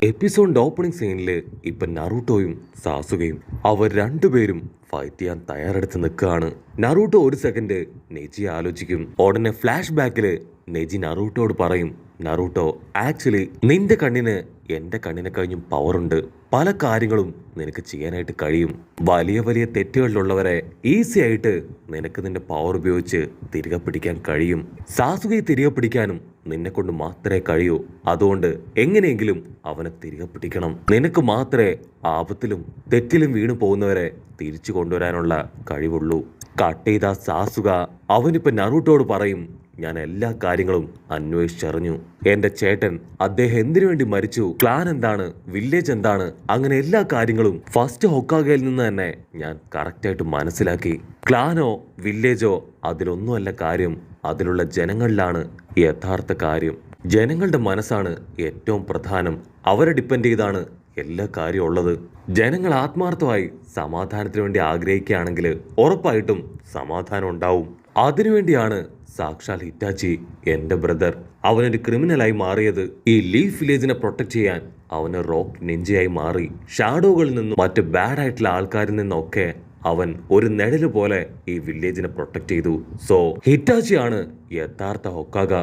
എപ്പിസോഡിന്റെ opening സീനില് ഇപ്പൊ നറൂട്ടോയും സാസുകയും അവർ രണ്ടുപേരും fight ചെയ്യാൻ തയ്യാറെടുത്ത് നിൽക്കുകയാണ്. നറൂട്ടോ ഒരു സെക്കൻഡ് നെജിയെ ആലോചിക്കും. ഉടനെ ഫ്ലാഷ് ബാക്കില് നെജി നറൂട്ടോട് പറയും, നറൂട്ടോ ആക്ച്വലി നിന്റെ കണ്ണിന് എന്റെ കണ്ണിനെ കഴിഞ്ഞും പവറുണ്ട്. പല കാര്യങ്ങളും നിനക്ക് ചെയ്യാനായിട്ട് കഴിയും. വലിയ വലിയ തെറ്റുകളിലുള്ളവരെ ഈസി ആയിട്ട് നിനക്ക് നിന്റെ പവർ ഉപയോഗിച്ച് തിരികെ പിടിക്കാൻ കഴിയും. സാസുകയെ തിരികെ പിടിക്കാനും നിന്നെ കൊണ്ട് മാത്രമേ കഴിയൂ. അതുകൊണ്ട് എങ്ങനെയെങ്കിലും അവനെ തിരികെ പിടിക്കണം. നിനക്ക് മാത്രമേ ആപത്തിലും തെറ്റിലും വീണു പോകുന്നവരെ തിരിച്ചു കൊണ്ടുവരാനുള്ള കഴിവുള്ളൂ. കട്ട് ചെയ്ത സാസുക അവനിപ്പോ നറൂട്ടോട് പറയും, ഞാൻ എല്ലാ കാര്യങ്ങളും അന്വേഷിച്ചറിഞ്ഞു. എന്റെ ചേട്ടൻ അദ്ദേഹം എന്തിനു വേണ്ടി മരിച്ചു, ക്ലാൻ എന്താണ്, വില്ലേജ് എന്താണ്, അങ്ങനെ എല്ലാ കാര്യങ്ങളും ഫസ്റ്റ് ഹൊക്കാഗയിൽ നിന്ന് തന്നെ ഞാൻ കറക്റ്റായിട്ട് മനസ്സിലാക്കി. ക്ലാനോ വില്ലേജോ അതിലൊന്നുമല്ല കാര്യം, അതിലുള്ള ജനങ്ങളിലാണ് യഥാർത്ഥ കാര്യം. ജനങ്ങളുടെ മനസ്സാണ് ഏറ്റവും പ്രധാനം. അവരെ ഡിപ്പെൻഡ് ചെയ്താണ് എല്ലാ കാര്യവും ഉള്ളത്. ജനങ്ങൾ ആത്മാർത്ഥമായി സമാധാനത്തിന് വേണ്ടി ആഗ്രഹിക്കുകയാണെങ്കിൽ ഉറപ്പായിട്ടും സമാധാനം ഉണ്ടാവും. അതിനുവേണ്ടിയാണ് സാക്ഷാൽ ഹിറ്റാച്ചി എന്റെ ബ്രദർ അവനൊരു ക്രിമിനലായി മാറിയത്. ഈ ലീഫ് വില്ലേജിനെ പ്രൊട്ടക്ട് ചെയ്യാൻ അവന് റോക്ക് നെഞ്ചയായി മാറി. ഷാഡോകളിൽ നിന്നും മറ്റ് ബാഡ് ആയിട്ടുള്ള ആൾക്കാരിൽ നിന്നൊക്കെ അവൻ ഒരു നിഴല് പോലെ ഈ വില്ലേജിനെ പ്രൊട്ടക്ട് ചെയ്തു. സോ ഹിറ്റാച്ചിയാണ് യഥാർത്ഥ ഹൊക്കാഗ.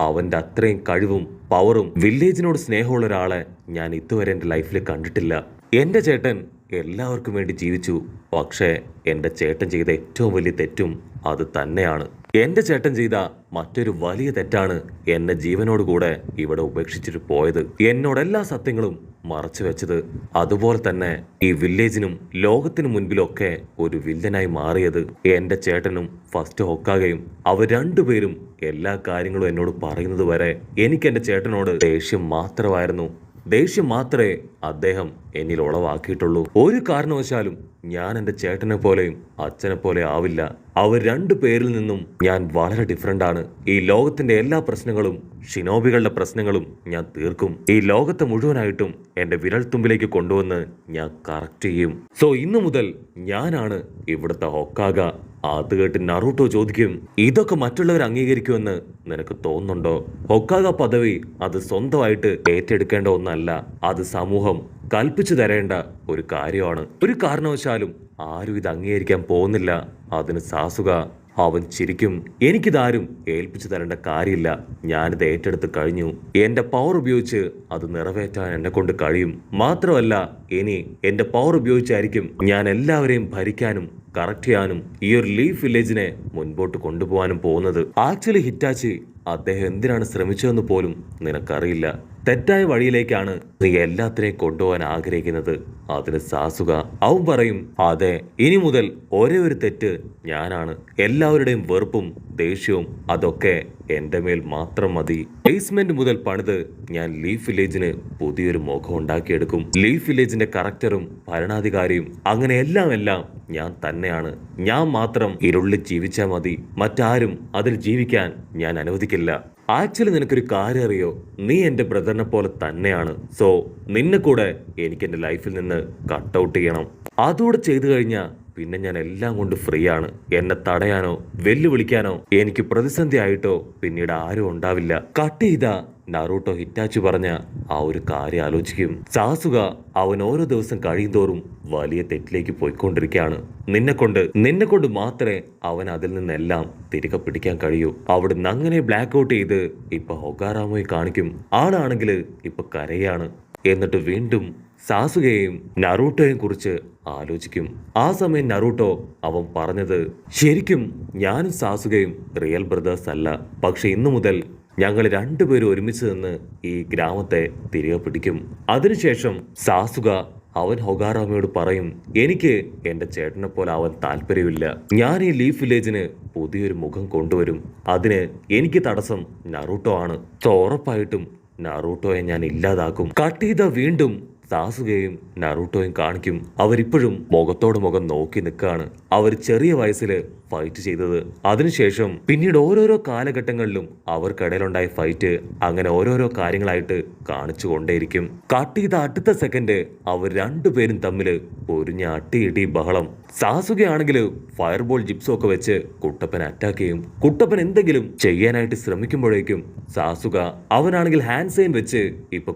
അവന്റെ അത്രയും കഴിവും പവറും വില്ലേജിനോട് സ്നേഹമുള്ള ഒരാളെ ഞാൻ ഇതുവരെ എന്റെ ലൈഫിൽ കണ്ടിട്ടില്ല. എന്റെ ചേട്ടൻ എല്ലാവർക്കും വേണ്ടി ജീവിച്ചു. പക്ഷേ എന്റെ ചേട്ടൻ ചെയ്ത ഏറ്റവും വലിയ തെറ്റും അത് തന്നെയാണ്. എന്റെ ചേട്ടൻ ചെയ്ത മറ്റൊരു വലിയ തെറ്റാണ് എന്നെ ജീവനോടുകൂടെ ഇവിടെ ഉപേക്ഷിച്ചിട്ട് പോയത്. എന്നോട് എല്ലാ സത്യങ്ങളും മറച്ചു വെച്ചത്. അതുപോലെ തന്നെ ഈ വില്ലേജിനും ലോകത്തിനു മുൻപിലൊക്കെ ഒരു വില്ലനായി മാറിയത് എന്റെ ചേട്ടനും ഫസ്റ്റ് ഹൊക്കാഗയും. അവർ രണ്ടുപേരും എല്ലാ കാര്യങ്ങളും എന്നോട് പറയുന്നത് വരെ എനിക്ക് എന്റെ ചേട്ടനോട് ദേഷ്യം മാത്രമായിരുന്നു. ദേഷ്യം മാത്രമേ അദ്ദേഹം എന്നിൽ ഉളവാക്കിയിട്ടുള്ളൂ. ഒരു കാരണവശാലും ഞാൻ എൻ്റെ ചേട്ടനെ പോലെയും അച്ഛനെ പോലെ ആവില്ല. അവർ രണ്ടു പേരിൽ നിന്നും ഞാൻ വളരെ ഡിഫറെന്റ് ആണ്. ഈ ലോകത്തിന്റെ എല്ലാ പ്രശ്നങ്ങളും ഷിനോബികളുടെ പ്രശ്നങ്ങളും ഞാൻ തീർക്കും. ഈ ലോകത്തെ മുഴുവനായിട്ടും എൻ്റെ വിരൽത്തുമ്പിലേക്ക് കൊണ്ടുവന്ന് ഞാൻ കറക്റ്റ് ചെയ്യും. സോ ഇന്നു മുതൽ ഞാനാണ് ഇവിടുത്തെ ഹൊക്കാഗ. അത് കേട്ട് നറൂട്ടോ ചോദിക്കും, ഇതൊക്കെ മറ്റുള്ളവർ അംഗീകരിക്കുമെന്ന് നിനക്ക് തോന്നുന്നുണ്ടോ? ഹൊക്കാഗ പദവി അത് സ്വന്തമായിട്ട് ഏറ്റെടുക്കേണ്ട ഒന്നല്ല. അത് സമൂഹം കൽപ്പിച്ചു തരേണ്ട ഒരു കാര്യമാണ്. ഒരു കാരണവശാലും ആരും ഇത് അംഗീകരിക്കാൻ പോകുന്നില്ല. അതിന് സാസുക അവൻ ചിരിക്കും. എനിക്കിതാരും ഏൽപ്പിച്ചു തരേണ്ട കാര്യമില്ല. ഞാനിത് ഏറ്റെടുത്ത് കഴിഞ്ഞു. എന്റെ പവർ ഉപയോഗിച്ച് അത് നിറവേറ്റാൻ എന്നെ കൊണ്ട് കഴിയും. മാത്രമല്ല ഇനി എന്റെ പവർ ഉപയോഗിച്ചായിരിക്കും ഞാൻ എല്ലാവരെയും ഭരിക്കാനും കറക്റ്റ് ചെയ്യാനും ഈ ഒരു ലീഫ് വില്ലേജിനെ മുൻപോട്ട് കൊണ്ടുപോകാനും പോകുന്നത്. ആക്ച്വലി ഹിറ്റാച്ചി അദ്ദേഹം എന്തിനാണ് ശ്രമിച്ചതെന്ന് പോലും നിനക്കറിയില്ല. തെറ്റായ വഴിയിലേക്കാണ് നീ എല്ലാത്തിനെയും കൊണ്ടുപോകാൻ ആഗ്രഹിക്കുന്നത്. അതിന് സാസുക അവൻ പറയും, അതെ, ഇനി മുതൽ ഒരേ ഒരു തെറ്റ് ഞാനാണ്. എല്ലാവരുടെയും വെറുപ്പും ദേഷ്യവും അതൊക്കെ എന്റെ മേൽ മാത്രം മതി. ബേസ്മെന്റ് മുതൽ പണിത് ഞാൻ ലീഫ് വില്ലേജിന് പുതിയൊരു മുഖം ഉണ്ടാക്കിയെടുക്കും. ലീഫ് വില്ലേജിന്റെ കറക്റ്ററും ഭരണാധികാരിയും അങ്ങനെ എല്ലാം ഞാൻ തന്നെയാണ്. ഞാൻ മാത്രം ഇരുളിൽ ജീവിച്ചാൽ മതി. മറ്റാരും അതിൽ ജീവിക്കാൻ ഞാൻ അനുവദിക്കില്ല. ആക്ച്വലി നിനക്കൊരു കാര്യം അറിയോ? നീ എന്റെ ബ്രദറിനെ പോലെ തന്നെയാണ്. സോ നിന്നെ കൂടെ എനിക്ക് എന്റെ ലൈഫിൽ നിന്ന് കട്ട് ഔട്ട് ചെയ്യണം. അതുകൂടെ ചെയ്തു കഴിഞ്ഞാൽ പിന്നെ ഞാൻ എല്ലാം കൊണ്ട് ഫ്രീ ആണ്. എന്നെ തടയാനോ വെല്ലുവിളിക്കാനോ എനിക്ക് പ്രതിസന്ധി ആയിട്ടോ പിന്നീട് ആരും ഉണ്ടാവില്ല. കട്ട് ചെയ്ത നറൂട്ടോ ഹിറ്റാച്ചി പറഞ്ഞ ആ ഒരു കാര്യം ആലോചിക്കും. സാസുക അവൻ ഓരോ ദിവസം കഴിയുന്തോറും വലിയ തെറ്റിലേക്ക് പോയിക്കൊണ്ടിരിക്കുകയാണ്. നിന്നെ കൊണ്ട് മാത്രമേ അവൻ അതിൽ നിന്നെല്ലാം തിരികെ പിടിക്കാൻ കഴിയൂ. അവിടുന്ന് അങ്ങനെ ബ്ലാക്ക് ഔട്ട് ചെയ്ത് ഇപ്പൊ ഹൊഗാരാമോയെ കാണിക്കും. ആളാണെങ്കിൽ ഇപ്പൊ കരയാണ്. എന്നിട്ട് വീണ്ടും സാസുകയെയും നറൂട്ടോയെയും കുറിച്ച് ആലോചിക്കും. ആ സമയം നറൂട്ടോ അവൻ പറഞ്ഞത്, ശരിക്കും ഞാനും സാസുകയും റിയൽ ബ്രദേഴ്സ് അല്ല. പക്ഷെ ഇന്നു മുതൽ ഞങ്ങൾ രണ്ടുപേരും ഒരുമിച്ച് നിന്ന് ഈ ഗ്രാമത്തെ തിരികെ പിടിക്കും. അതിനുശേഷം സാസുക അവൻ ഹൊഗാരാമയോട് പറയും, എനിക്ക് എന്റെ ചേട്ടനെ പോലെ ആവാൻ താല്പര്യമില്ല. ഞാൻ ഈ ലീഫ് വില്ലേജിന് പുതിയൊരു മുഖം കൊണ്ടുവരും. അതിന് എനിക്ക് തടസ്സം നറൂട്ടോ ആണ്. സോ ഉറപ്പായിട്ടും നറൂട്ടോയെ ഞാൻ ഇല്ലാതാക്കും. കട്ട് ചെയ്ത വീണ്ടും സാസുകയും നറൂട്ടോയും കാണിക്കും. അവരിപ്പോഴും മുഖത്തോട് മുഖം നോക്കി നിൽക്കുകയാണ്. അവർ ചെറിയ വയസ്സിൽ ഫൈറ്റ് ചെയ്തത്. അതിനുശേഷം പിന്നീട് ഓരോരോ കാലഘട്ടങ്ങളിലും അവർക്കിടയിലുണ്ടായ ഫൈറ്റ് അങ്ങനെ ഓരോരോ കാര്യങ്ങളായിട്ട് കാണിച്ചു കൊണ്ടേയിരിക്കും. കട്ട് ചെയ്ത അടുത്ത സെക്കൻഡ് അവർ രണ്ടുപേരും തമ്മിൽ പൊരിഞ്ഞ അട്ടിയിട്ടി ബഹളം. സാസുകയാണെങ്കിൽ ഫയർബോൾ ജിപ്സും ഒക്കെ വെച്ച് കുട്ടപ്പനെ അറ്റാക്ക് ചെയ്യും. കുട്ടപ്പൻ എന്തെങ്കിലും ചെയ്യാനായിട്ട് ശ്രമിക്കുമ്പോഴേക്കും സാസുക അവനാണെങ്കിൽ ഹാൻഡ് സൈൻ വെച്ച് ഇപ്പൊ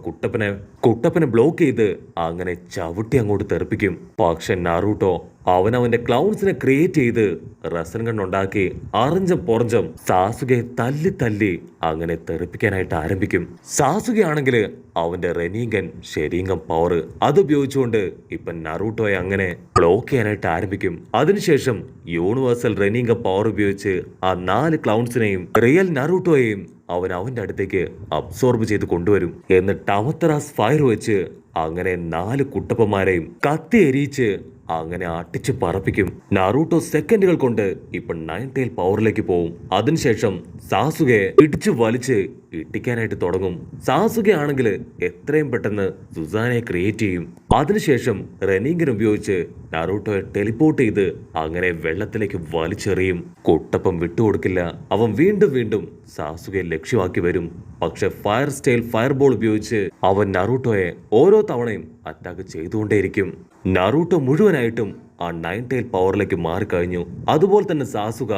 കുട്ടപ്പനെ ബ്ലോക്ക് ചെയ്ത് അങ്ങനെ ചവിട്ടി അങ്ങോട്ട് തെറിപ്പിക്കും. പക്ഷെ നറൂട്ടോ അവനവന്റെ ക്ലൗൺസിനെ ക്രിയേറ്റ് ചെയ്ത് റസൻ കണ്ണുണ്ടാക്കി അറിഞ്ചം പൊറഞ്ചം സാസുകയെ തല്ലി തല്ലി അങ്ങനെ തെറിപ്പിക്കാനായിട്ട് ആരംഭിക്കും. സാസുകയാണെങ്കിൽ അവന്റെ റെനീങ്കൻ ഷെരീങ്കൻ പവർ അതുപയോഗിച്ചുകൊണ്ട് ഇപ്പൊ നറൂട്ടോയെ അങ്ങനെ ബ്ലോക്ക് ചെയ്യാനായിട്ട് ആരംഭിക്കും. അതിനുശേഷം യൂണിവേഴ്സൽ റെനീങ്കൻ പവർ ഉപയോഗിച്ച് ആ 4 ക്ലൗൺസിനെയും റിയൽ നറൂട്ടോയെയും അവന്റെ അടുത്തേക്ക് അബ്സോർബ് ചെയ്ത് കൊണ്ടുവരും. എന്നിട്ട് അമത്തറാസ് ഫയർ വെച്ച് അങ്ങനെ 4 കുട്ടപ്പന്മാരെയും കത്തി എരിയിച്ച് അങ്ങനെ അട്ടിച്ച് പറപ്പിക്കും. നറൂട്ടോ സെക്കൻഡുകൾ കൊണ്ട് ഇപ്പൊ 9 ടൈൽ പവറിലേക്ക് പോവും. അതിനുശേഷം സാസുകയെ ഇടിച്ചു വലിച്ച് ഇട്ടിക്കാനായിട്ട് തുടങ്ങും. സാസുകയാണെങ്കിൽ എത്രയും പെട്ടെന്ന് സുസാനയെ ക്രിയേറ്റ് ചെയ്യും. അതിനുശേഷം റെനീങ്കൻ ഉപയോഗിച്ച് നറൂട്ടോയെ ടെലിപ്പോർട്ട് ചെയ്ത് അങ്ങനെ വെള്ളത്തിലേക്ക് വലിച്ചെറിയും. കുട്ടപ്പം വിട്ടുകൊടുക്കില്ല. അവൻ വീണ്ടും വീണ്ടും സാസുകയെ ലക്ഷ്യമാക്കി വരും. പക്ഷെ ഫയർ സ്റ്റൈൽ ഫയർബോൾ ഉപയോഗിച്ച് അവൻ നറൂട്ടോയെ ഓരോ തവണയും അറ്റാക്ക് ചെയ്തുകൊണ്ടേയിരിക്കും. നറൂട്ടോ മുഴുവനായിട്ടും ആ 9 ടൈൽ പവറിലേക്ക് മാറിക്കഴിഞ്ഞു. അതുപോലെ തന്നെ സാസുക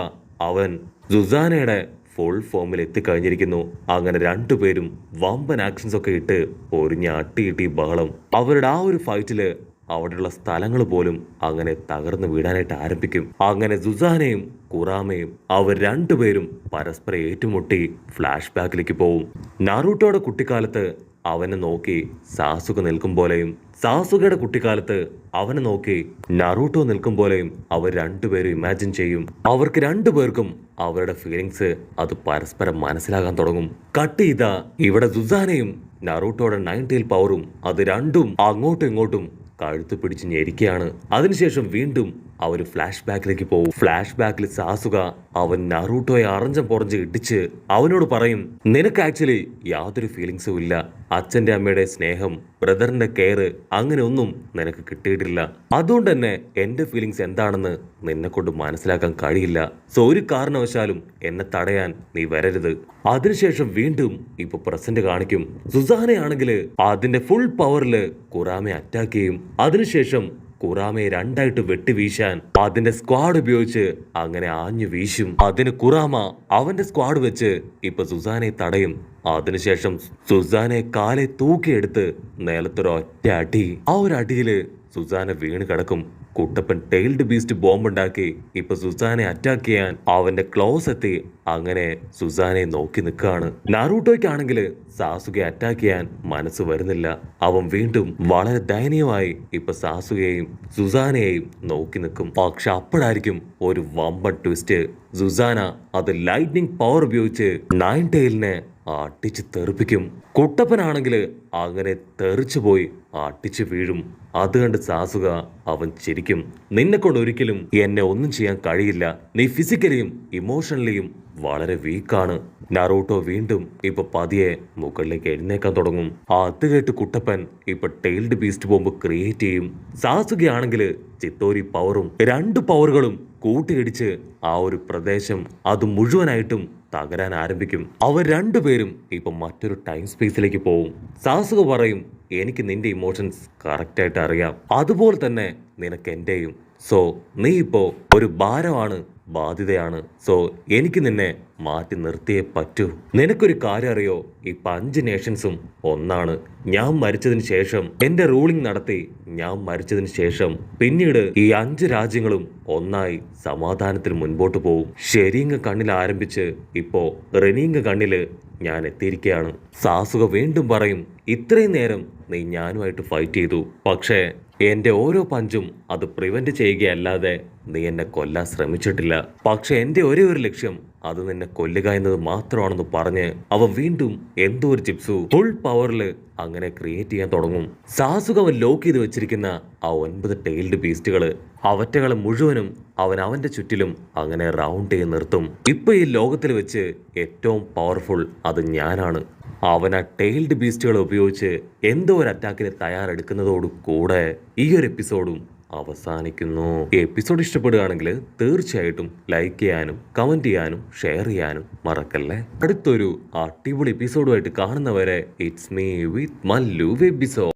അവൻ സുസാനയുടെ ഫുൾ ഫോമിൽ എത്തിക്കഴിഞ്ഞിരിക്കുന്നു. അങ്ങനെ രണ്ടുപേരും വമ്പൻ ആക്ഷൻസ് ഒക്കെ ഇട്ട് പൊരിഞ്ഞ അട്ടിയിട്ടി ബഹളം. അവരുടെ ആ ഒരു ഫൈറ്റില് അവിടെയുള്ള സ്ഥലങ്ങൾ പോലും അങ്ങനെ തകർന്നു വീഴാനായിട്ട് ആരംഭിക്കും. അങ്ങനെ സുസാനയും കുറാമയും അവർ രണ്ടുപേരും പരസ്പരം ഏറ്റുമുട്ടി ഫ്ലാഷ് ബാക്കിലേക്ക് പോവും. നറൂട്ടോയുടെ കുട്ടിക്കാലത്ത് അവനെ നോക്കി സാസുക നിൽക്കും പോലെയും സാസുകയുടെ കുട്ടിക്കാലത്ത് അവനെ നോക്കി നറൂട്ടോ നിൽക്കും പോലെയും അവർ രണ്ടുപേരും ഇമാജിൻ ചെയ്യും. അവർക്ക് രണ്ടുപേർക്കും അവരുടെ ഫീലിങ്സ് അത് പരസ്പരം മനസ്സിലാകാൻ തുടങ്ങും. കട്ട് ചെയ്ത ഇവിടെ സുസാനയും നറൂട്ടോയുടെ 9 ടൈൽ പവറും അത് രണ്ടും അങ്ങോട്ടും ഇങ്ങോട്ടും കഴുത്ത് പിടിച്ച് ഞെരിക്കുകയാണ്. അതിനുശേഷം വീണ്ടും അവർ ഫ്ലാഷ് ബാക്കിലേക്ക് പോകും. ഫ്ലാഷ് ബാക്കിൽ സാസുക അവൻ നറൂട്ടോയെ അറിഞ്ചം പൊറഞ്ച് ഇടിച്ച് അവനോട് പറയും, നിനക്ക് ആക്ച്വലി യാതൊരു ഫീലിങ്സും ഇല്ല. അച്ഛന്റെ അമ്മയുടെ സ്നേഹം, ബ്രദറിന്റെ കെയർ അങ്ങനെ ഒന്നും നിനക്ക് കിട്ടിയിട്ടില്ല. അതുകൊണ്ട് തന്നെ എന്റെ ഫീലിങ്സ് എന്താണെന്ന് നിന്നെ കൊണ്ട് മനസ്സിലാക്കാൻ കഴിയില്ല. സോ ഒരു കാരണവശാലും എന്നെ തടയാൻ നീ വരരുത്. അതിനുശേഷം വീണ്ടും ഇപ്പൊ പ്രസന്റ് കാണിക്കും. സുസാനയാണെങ്കിൽ അതിന്റെ ഫുൾ പവറില് കുറാമയെ അറ്റാക്ക് ചെയ്യും. അതിനുശേഷം കുറാമയെ രണ്ടായിട്ട് വെട്ടിവീശാൻ അതിന്റെ സ്ക്വാഡ് ഉപയോഗിച്ച് അങ്ങനെ ആഞ്ഞു വീശും. അതിന് കുറാമ അവന്റെ സ്ക്വാഡ് വെച്ച് ഇപ്പൊ സുസാനയെ തടയും. അതിനുശേഷം സുസാനെ കാലെ തൂക്കിയെടുത്ത് നിലത്തൊരൊറ്റ അടി. ആ ഒരു അടിയില് സുസാന വീണ് കിടക്കും. കുട്ടപ്പൻ ടെയിൽഡ് ബീസ്റ്റ് ബോംബുണ്ടാക്കി ഇപ്പൊ സുസാനെ അറ്റാക്ക് ചെയ്യാൻ അവന്റെ ക്ലോസ് എത്തി അങ്ങനെ സുസാനെ നോക്കി നിൽക്കുകയാണ്. നറൂട്ടോയ്ക്കാണെങ്കിൽ സാസുകയെ അറ്റാക്ക് ചെയ്യാൻ മനസ്സ് വരുന്നില്ല. അവൻ വീണ്ടും വളരെ ദയനീയമായി ഇപ്പൊ സാസുകയെയും സുസാനയെയും നോക്കി നിൽക്കും. പക്ഷെ അപ്പോഴായിരിക്കും ഒരു വമ്പൻ ട്വിസ്റ്റ്. സുസാന അത് ലൈറ്റ്നിങ് പവർ ഉപയോഗിച്ച് 9 ടൈലിനെ അട്ടിച്ച് തെറിപ്പിക്കും. കുട്ടപ്പനാണെങ്കിൽ അങ്ങനെ തെറിച്ചു പോയി അട്ടിച്ച് വീഴും. അത് കണ്ട് സാസുക അവൻ ചിരിക്കും. നിന്നെ കൊണ്ട് ഒരിക്കലും എന്നെ ഒന്നും ചെയ്യാൻ കഴിയില്ല. നീ ഫിസിക്കലിയും ഇമോഷണലിയും വളരെ വീക്കാണ്. നറൂട്ടോ വീണ്ടും ഇപ്പൊ പതിയെ മുകളിലേക്ക് എഴുന്നേക്കാൻ തുടങ്ങും. അത് കേട്ട് കുട്ടപ്പൻ ഇപ്പൊ ടെയിൽഡ് ബീസ്റ്റ് ബോംബ് ക്രിയേറ്റ് ചെയ്യും. സാസുകയാണെങ്കിൽ ചിത്തോരി പവറും 2 പവറുകളും കൂട്ടിയിടിച്ച് ആ ഒരു പ്രദേശം അത് മുഴുവനായിട്ടും തകരാൻ ആരംഭിക്കും. അവർ രണ്ടുപേരും ഇപ്പൊ മറ്റൊരു ടൈം സ്പേസിലേക്ക് പോവും. സാസുക പറയും, എനിക്ക് നിന്റെ ഇമോഷൻസ് കറക്റ്റായിട്ട് അറിയാം, അതുപോലെ തന്നെ നിനക്ക് എന്റെയും. സോ നീ ഇപ്പോ ഒരു ഭാരമാണ്, ബാധ്യതയാണ്. സോ എനിക്ക് നിന്നെ മാറ്റി നിർത്തിയേ പറ്റൂ. നിനക്കൊരു കാര്യം അറിയോ, ഇപ്പൊ 5 നേഷൻസും ഒന്നാണ്. ഞാൻ മരിച്ചതിന് ശേഷം എന്റെ റൂളിംഗ് നടത്തി ഞാൻ മരിച്ചതിന് ശേഷം പിന്നീട് ഈ 5 രാജ്യങ്ങളും ഒന്നായി സമാധാനത്തിൽ മുൻപോട്ട് പോകും. ഷെരീങ്ക കണ്ണിൽ ആരംഭിച്ച് ഇപ്പോ റെനീങ്ക കണ്ണില് ഞാൻ എത്തിയിരിക്കുകയാണ്. സാസുക വീണ്ടും പറയും, ഇത്രയും നേരം നീ ഞാനുമായിട്ട് ഫൈറ്റ് ചെയ്തു, പക്ഷേ എന്റെ ഓരോ പഞ്ചും അത് പ്രിവെന്റ് ചെയ്യുകയല്ലാതെ നീ എന്നെ കൊല്ലാൻ ശ്രമിച്ചിട്ടില്ല. പക്ഷെ എന്റെ ഒരേ ഒരു ലക്ഷ്യം അത് നിന്നെ കൊല്ലുക എന്നത് മാത്രമാണെന്ന് പറഞ്ഞ് അവൻ വീണ്ടും എന്തോ ഒരു ചിപ്സു ഫുൾ പവറില് അങ്ങനെ ക്രിയേറ്റ് ചെയ്യാൻ തുടങ്ങും. സാസുക അവൻ ലോക്ക് ചെയ്ത് വെച്ചിരിക്കുന്ന ആ 9 ടെയിൽഡ് ബീസ്റ്റുകള് അവറ്റകളെ മുഴുവനും അവൻ അവന്റെ ചുറ്റിലും അങ്ങനെ റൗണ്ട് ചെയ്ത് നിർത്തും. ഇപ്പൊ ഈ ലോകത്തിൽ വെച്ച് ഏറ്റവും പവർഫുൾ അത് ഞാനാണ്. അവൻ ആ ടെയിൽഡ് ബീസ്റ്റുകളെ ഉപയോഗിച്ച് എന്തോ ഒരു അറ്റാക്കിന് തയ്യാറെടുക്കുന്നതോടു കൂടെ ഈ ഒരു എപ്പിസോഡും അവസാനിക്കുന്നു. ഈ എപ്പിസോഡ് ഇഷ്ടപ്പെടുകയാണെങ്കിൽ തീർച്ചയായിട്ടും ലൈക്ക് ചെയ്യാനും കമന്റ് ചെയ്യാനും ഷെയർ ചെയ്യാനും മറക്കല്ലേ. അടുത്തൊരു അടിപൊളി എപ്പിസോഡുമായിട്ട് കാണുന്നവരെ ഇറ്റ്സ് മീ വിത്ത് മല്ലു വെബിസോഡ്.